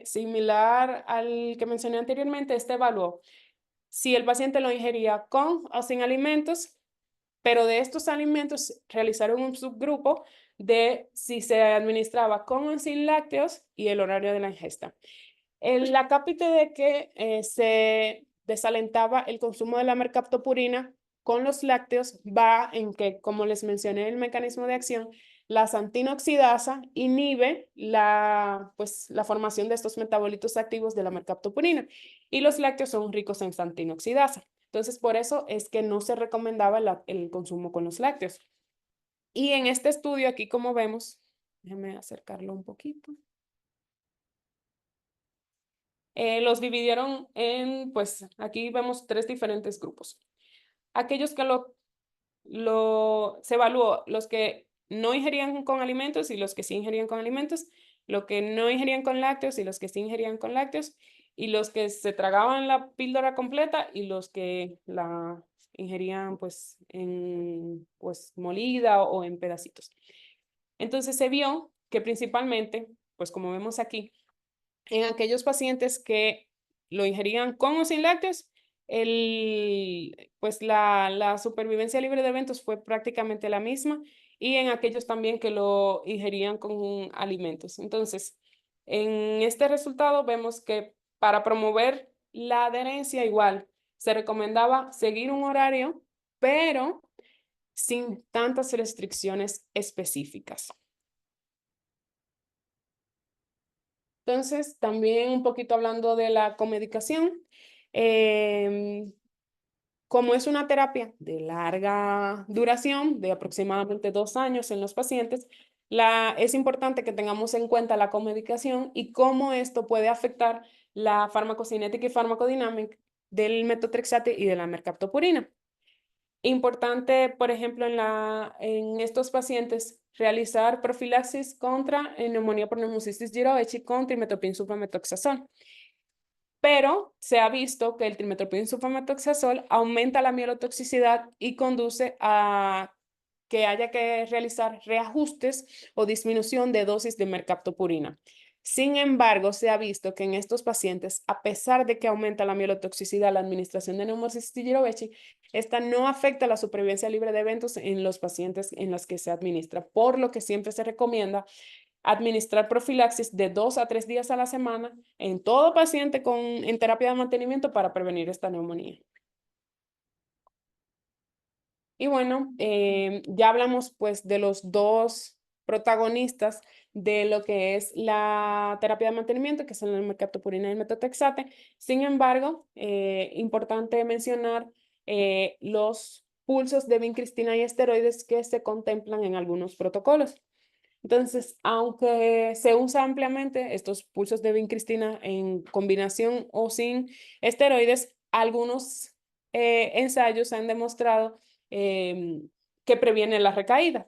similar al que mencioné anteriormente? Evaluó si el paciente lo ingería con o sin alimentos, pero de estos alimentos realizaron un subgrupo de si se administraba con o sin lácteos y el horario de la ingesta. La cápita de que se desalentaba el consumo de la mercaptopurina con los lácteos va en que, como les mencioné, el mecanismo de acción, la xantinoxidasa inhibe la formación de estos metabolitos activos de la mercaptopurina y los lácteos son ricos en xantinoxidasa. Entonces, por eso es que no se recomendaba el consumo con los lácteos. Y en este estudio, aquí como vemos, déjenme acercarlo un poquito. Los dividieron pues aquí vemos 3 diferentes grupos. Aquellos que se evaluó los que no ingerían con alimentos y los que sí ingerían con alimentos. los que no ingerían con lácteos y los que sí ingerían con lácteos, y los que se tragaban la píldora completa y los que la ingerían pues molida o en pedacitos. Entonces se vio que principalmente, pues como vemos aquí, en aquellos pacientes que lo ingerían con o sin lácteos, pues la supervivencia libre de eventos fue prácticamente la misma, y en aquellos también que lo ingerían con alimentos. Entonces, en este resultado vemos que para promover la adherencia igual se recomendaba seguir un horario, pero sin tantas restricciones específicas. Entonces, también un poquito hablando de la comedicación, como es una terapia de larga duración, de aproximadamente 2 años en los pacientes, es importante que tengamos en cuenta la comedicación y cómo esto puede afectar la farmacocinética y farmacodinámica del metotrexate y de la mercaptopurina. Importante, por ejemplo, en estos pacientes, realizar profilaxis contra neumonía por neumocistis giroechi con trimethoprim sulfamethoxazol. Pero se ha visto que el trimethoprim sulfamethoxazol aumenta la mielotoxicidad y conduce a que haya que realizar reajustes o disminución de dosis de mercaptopurina. Sin embargo, se ha visto que en estos pacientes, a pesar de que aumenta la mielotoxicidad, la administración de neumocistis giroechi, esta no afecta la supervivencia libre de eventos en los pacientes en los que se administra, por lo que siempre se recomienda administrar profilaxis de 2 a 3 días a la semana en todo paciente en terapia de mantenimiento para prevenir esta neumonía. Y bueno, ya hablamos pues de los dos protagonistas de lo que es la terapia de mantenimiento, que son el mercaptopurina y el metotrexate. Sin embargo, importante mencionar los pulsos de vincristina y esteroides que se contemplan en algunos protocolos. Entonces, aunque se usa ampliamente estos pulsos de vincristina en combinación o sin esteroides, algunos ensayos han demostrado que previene la recaída.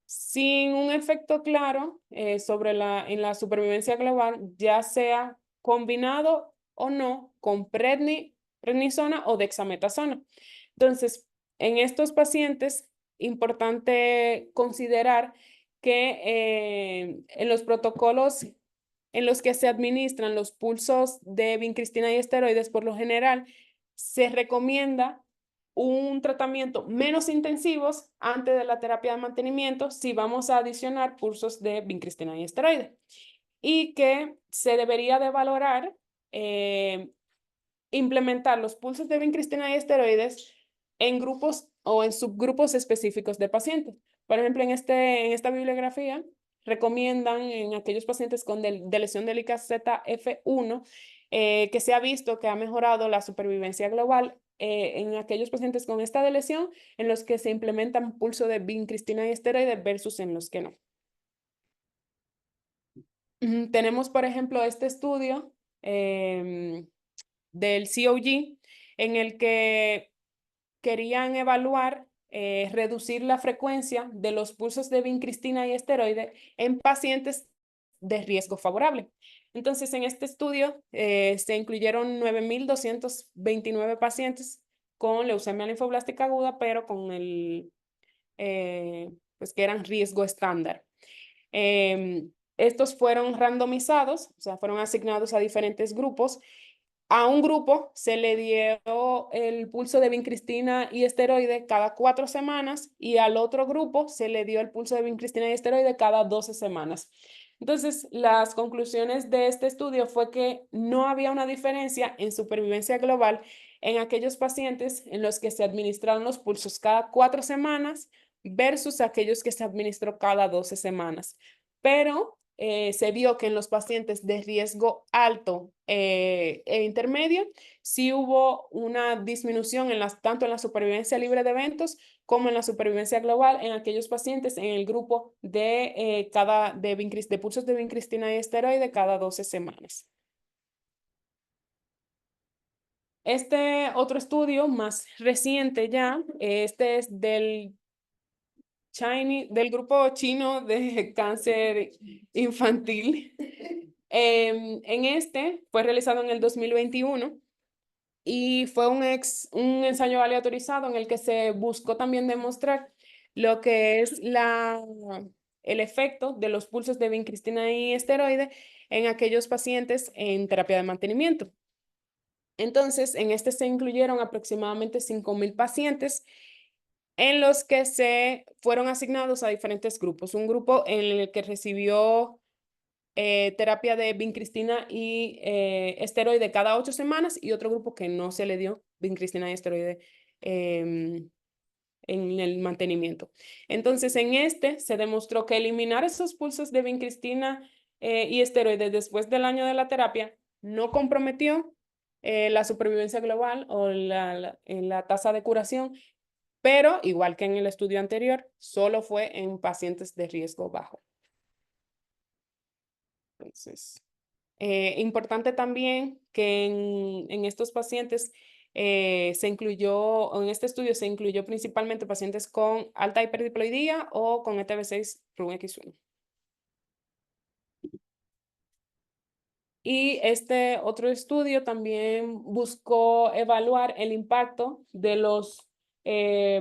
Sin un efecto claro en la supervivencia global, ya sea combinado o no con prednisona o dexametasona. Entonces, en estos pacientes, importante considerar que en los protocolos en los que se administran los pulsos de vincristina y esteroides, por lo general, se recomienda un tratamiento menos intensivos antes de la terapia de mantenimiento si vamos a adicionar pulsos de vincristina y esteroides. Y que se debería de valorar implementar los pulsos de vincristina y esteroides en grupos o en subgrupos específicos de pacientes. Por ejemplo, en esta bibliografía recomiendan en aquellos pacientes con de lesión de ZF1 que se ha visto que ha mejorado la supervivencia global en aquellos pacientes con esta lesión en los que se implementan pulso de vincristina y esteroides versus en los que no. Tenemos, por ejemplo, este estudio del COG en el que querían evaluar reducir la frecuencia de los pulsos de vincristina y esteroide en pacientes de riesgo favorable. Entonces, en este estudio se incluyeron 9.229 pacientes con leucemia linfoblástica aguda, pero con pues que eran riesgo estándar. Estos fueron randomizados, o sea, fueron asignados a diferentes grupos. A un grupo se le dio el pulso de vincristina y esteroide cada 4 semanas y al otro grupo se le dio el pulso de vincristina y esteroide cada 12 semanas. Entonces, las conclusiones de este estudio fue que no había una diferencia en supervivencia global en aquellos pacientes en los que se administraron los pulsos cada 4 semanas versus aquellos que se administró cada 12 semanas. Pero se vio que en los pacientes de riesgo alto e intermedio, sí hubo una disminución tanto en la supervivencia libre de eventos como en la supervivencia global en aquellos pacientes en el grupo de pulsos de vincristina y esteroide cada 12 semanas. Este otro estudio más reciente ya, este es del del grupo chino de cáncer infantil. En este fue realizado en el 2021 y fue un ensayo aleatorizado en el que se buscó también demostrar lo que es el efecto de los pulsos de vincristina y esteroide en aquellos pacientes en terapia de mantenimiento. Entonces, en este se incluyeron aproximadamente 5,000 pacientes en los que se fueron asignados a diferentes grupos. Un grupo en el que recibió terapia de vincristina y esteroide cada 8 semanas y otro grupo que no se le dio vincristina y esteroide en el mantenimiento. Entonces, en este se demostró que eliminar esos pulsos de vincristina y esteroide después del año de la terapia no comprometió la supervivencia global o la tasa de curación, pero igual que en el estudio anterior, solo fue en pacientes de riesgo bajo. Entonces, importante también que en estos pacientes en este estudio se incluyó principalmente pacientes con alta hiperdiploidía o con ETB6 RUNX1. Y este otro estudio también buscó evaluar el impacto de los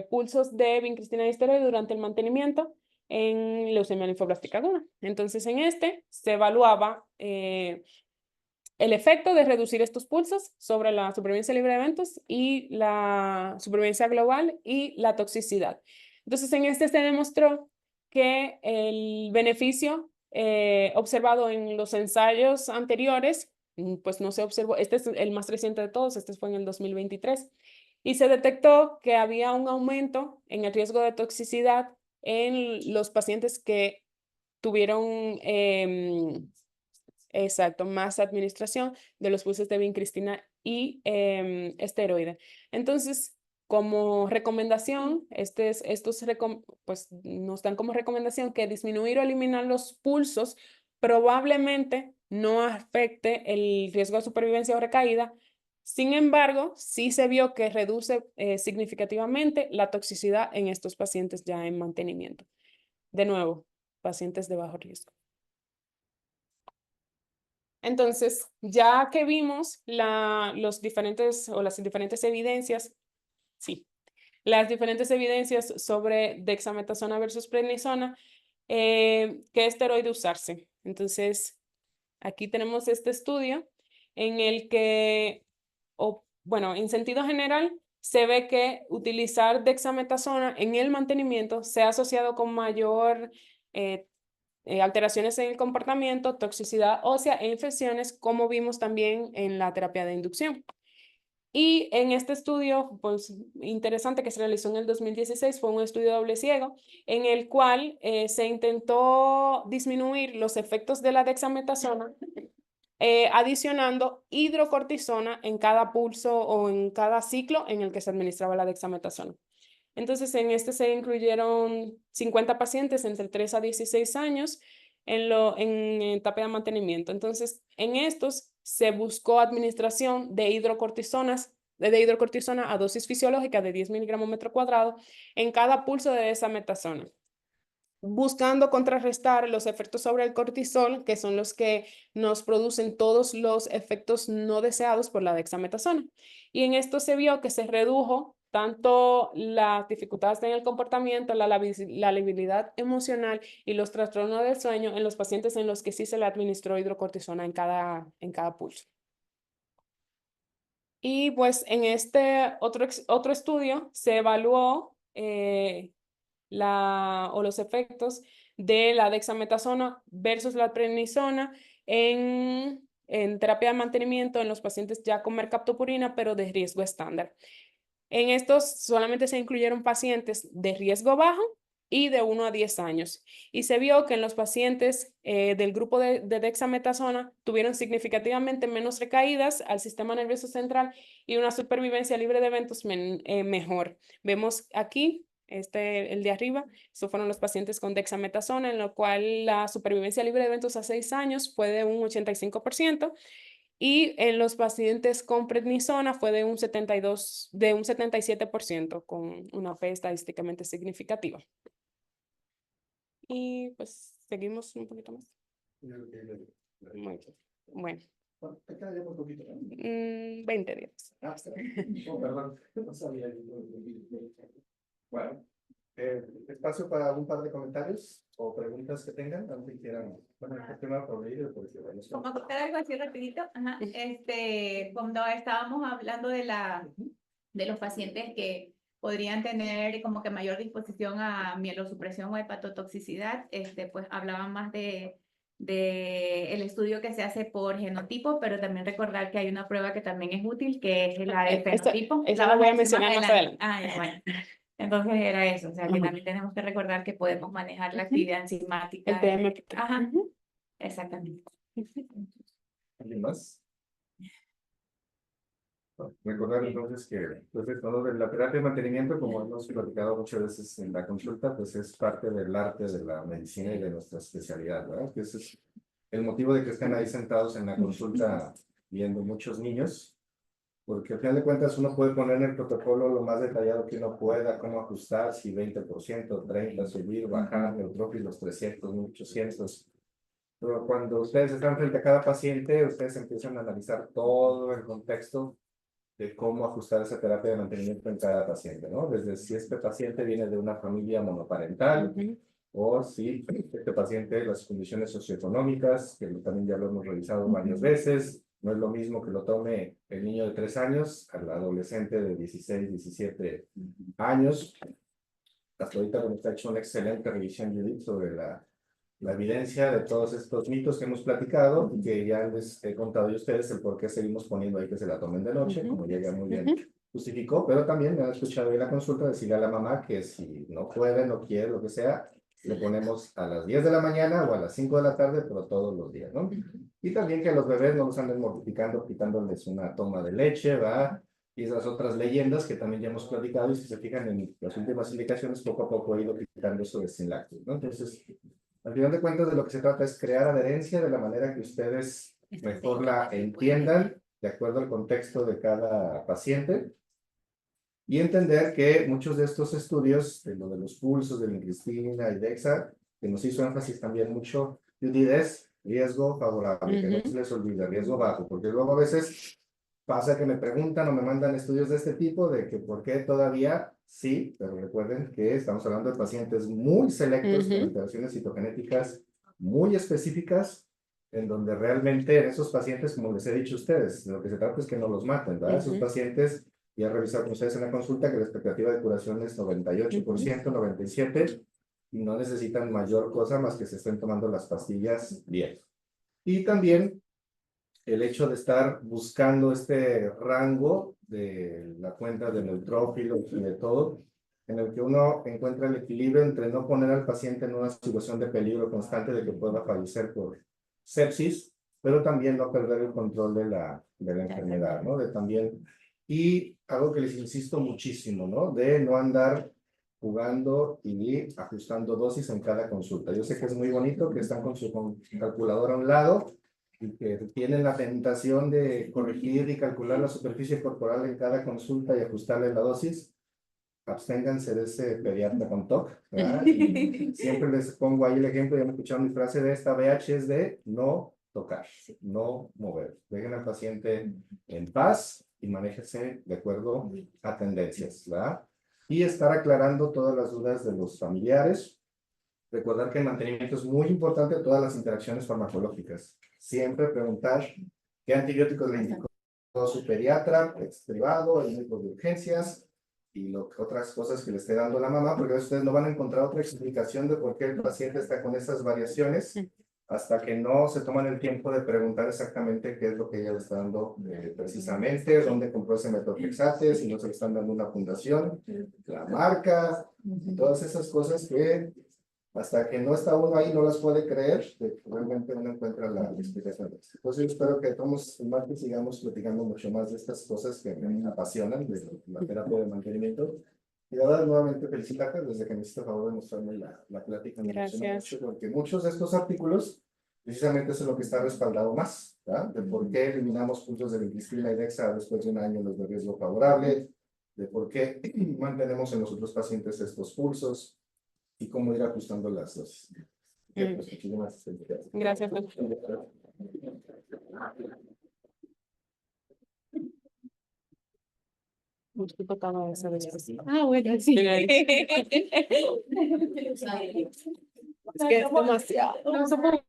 pulsos de vincristina y esteroide durante el mantenimiento en leucemia linfoblástica aguda. Entonces, en este se evaluaba el efecto de reducir estos pulsos sobre la supervivencia libre de eventos y la supervivencia global y la toxicidad. Entonces, en este se demostró que el beneficio observado en los ensayos anteriores, pues no se observó, este es el más reciente de todos, este fue en el 2023, y se detectó que había un aumento en el riesgo de toxicidad en los pacientes que tuvieron exacto, más administración de los pulsos de vincristina y esteroide. Entonces, como recomendación, pues nos dan como recomendación que disminuir o eliminar los pulsos probablemente no afecte el riesgo de supervivencia o recaída. Sin embargo, sí se vio que reduce significativamente la toxicidad en estos pacientes ya en mantenimiento. De nuevo, pacientes de bajo riesgo. Entonces, ya que vimos las diferentes evidencias, sí, las diferentes evidencias sobre dexametasona versus prednisona, ¿qué esteroide usarse? Entonces, aquí tenemos este estudio en el que, bueno, en sentido general, se ve que utilizar dexametasona en el mantenimiento se ha asociado con mayor alteraciones en el comportamiento, toxicidad ósea e infecciones, como vimos también en la terapia de inducción. Y en este estudio, pues interesante que se realizó en el 2016, fue un estudio doble ciego en el cual se intentó disminuir los efectos de la dexametasona adicionando hidrocortisona en cada pulso o en cada ciclo en el que se administraba la dexametasona. Entonces, en este se incluyeron 50 pacientes entre 3 a 16 años en etapa de mantenimiento. Entonces, en estos se buscó administración de hidrocortisona a dosis fisiológica de 10 miligramos metro cuadrado en cada pulso de dexametasona, buscando contrarrestar los efectos sobre el cortisol, que son los que nos producen todos los efectos no deseados por la dexametasona. Y en esto se vio que se redujo tanto las dificultades en el comportamiento, la labilidad emocional y los trastornos del sueño en los pacientes en los que sí se le administró hidrocortisona en cada pulso. Y pues en este otro estudio se evaluó los efectos de la dexametasona versus la prednisona en terapia de mantenimiento en los pacientes ya con mercaptopurina, pero de riesgo estándar. En estos solamente se incluyeron pacientes de riesgo bajo y de 1 a 10 años. Y se vio que en los pacientes del grupo de dexametasona tuvieron significativamente menos recaídas al sistema nervioso central y una supervivencia libre de eventos mejor. Vemos aquí el de arriba, estos fueron los pacientes con dexametasona, en lo cual la supervivencia libre de eventos a 6 años fue de un 85%, y en los pacientes con prednisona fue de un 77%, con una P estadísticamente significativa. y pues seguimos un poquito más. Muy bien. Bueno, Te queda ya un poquito, ¿no? 20 días. Ah, está bien. Oh, perdón, no sabía. Bueno, espacio para un par de comentarios o preguntas que tengan, aunque quieran. Bueno, el tema por ahí, porque bueno, Como contar algo así rapidito, ajá, cuando estábamos hablando de los pacientes que podrían tener como que mayor disposición a mielosupresión o hepatotoxicidad, pues hablaban más de el estudio que se hace por genotipo, pero también recordar que hay una prueba que también es útil, que es la de fenotipo. Esa La la voy a vamos decir mencionar más adelante. Ah, ya, bueno. Entonces era eso, o sea, que Ujú. también tenemos que recordar que podemos manejar la Ujú. actividad enzimática. El TMPT. Ajá, Ujú. exactamente. ¿Alguien más? Recordar entonces que pues, todo de la terapia de mantenimiento, como hemos platicado muchas veces en la consulta, pues es parte del arte de la medicina y de nuestra especialidad, ¿verdad? Que ese es el motivo de que estén ahí sentados en la consulta viendo muchos niños, porque al final de cuentas uno puede poner en el protocolo lo más detallado que uno pueda, cómo ajustar, si 20%, 30%, subir, bajar, neutrófilos 300, 1800. Pero cuando ustedes están frente a cada paciente, ustedes empiezan a analizar todo el contexto de cómo ajustar esa terapia de mantenimiento en cada paciente, ¿no? Desde si este paciente viene de una familia monoparental, Ujú. o si este paciente, las condiciones socioeconómicas, que también ya lo hemos revisado varias veces, no es lo mismo que lo tome el niño de 3 años al adolescente de 16, 17 años. Hasta ahorita nos ha hecho una excelente revisión, Judith, sobre la evidencia de todos estos mitos que hemos platicado y que ya les he contado a ustedes el por qué seguimos poniendo ahí que se la tomen de noche, Ujú. como ya muy bien Ujú. justificó, pero también me han escuchado en la consulta decirle a la mamá que si no puede, no quiere, lo que sea, le ponemos a las 10 de la mañana o a las 5 de la tarde, pero todos los días, ¿no? Y también que los bebés no los anden mortificando, quitándoles una toma de leche, ¿va? Y esas otras leyendas que también ya hemos platicado, y si se fijan en las últimas indicaciones, poco a poco he ido quitando eso de sin lácteos, ¿no? Entonces, al final de cuentas, de lo que se trata es crear adherencia de la manera que ustedes mejor la entiendan, de acuerdo al contexto de cada paciente, y entender que muchos de estos estudios, de lo de los pulsos, de la incristina y DEXA, que nos hizo énfasis también mucho, es riesgo favorable, que no se les olvide, riesgo bajo, porque luego a veces pasa que me preguntan o me mandan estudios de este tipo, de que por qué todavía sí, pero recuerden que estamos hablando de pacientes muy selectos con Ujú. alteraciones citogenéticas muy específicas, en donde realmente en esos pacientes, como les he dicho a ustedes, de lo que se trata es que no los maten, ¿verdad? Esos Ujú. pacientes, ya he revisado con ustedes en la consulta, que la expectativa de curación es 98%, 97%, y no necesitan mayor cosa más que se estén tomando las pastillas bien. Y también el hecho de estar buscando este rango de la cuenta de neutrófilos y de todo, en el que uno encuentra el equilibrio entre no poner al paciente en una situación de peligro constante de que pueda fallecer por sepsis, pero también no perder el control de la enfermedad, ¿no? De también, y algo que les insisto muchísimo, ¿no? De no andar jugando y ajustando dosis en cada consulta. Yo sé que es muy bonito que están con su calculadora a un lado, y que tienen la tentación de corregir y calcular la superficie corporal en cada consulta y ajustarle la dosis, absténganse de ese pediatra con TOC, ¿verdad? Y siempre les pongo ahí el ejemplo, ya me escucharon mi frase de esta BH, es de no tocar, no mover. Dejen al paciente en paz y manéjese de acuerdo a tendencias, ¿verdad? Y estar aclarando todas las dudas de los familiares. Recordar que el mantenimiento es muy importante en todas las interacciones farmacológicas. Siempre preguntar qué antibióticos le indicó su pediatra, privado, el médico de urgencias y otras cosas que le esté dando la mamá, porque ustedes no van a encontrar otra explicación de por qué el paciente está con esas variaciones hasta que no se toman el tiempo de preguntar exactamente qué es lo que ella le está dando precisamente, dónde compró ese metotrexate, si no se le están dando una fundación, la marca, todas esas cosas que hasta que no está uno ahí no las puede creer, realmente uno encuentra la explicación. Entonces yo espero que todos el martes sigamos platicando mucho más de estas cosas que me apasionan, de la terapia de mantenimiento. Y de verdad, nuevamente felicitarte desde que me hiciste favor de mostrarme la plática. Me emociona Gracias. mucho porque muchos de estos artículos, precisamente eso es lo que está respaldado más, ¿verdad? De por qué eliminamos puntos de vincristina y DEXA después de un año los de riesgo favorable, de por qué mantenemos en los otros pacientes estos pulsos, y cómo ir ajustando las dosis. Mm. Pues, muchísimas felicidades. Gracias, doctor. Justo tocaba esa después. Ah, bueno, sí. Es que es demasiado. No se puede.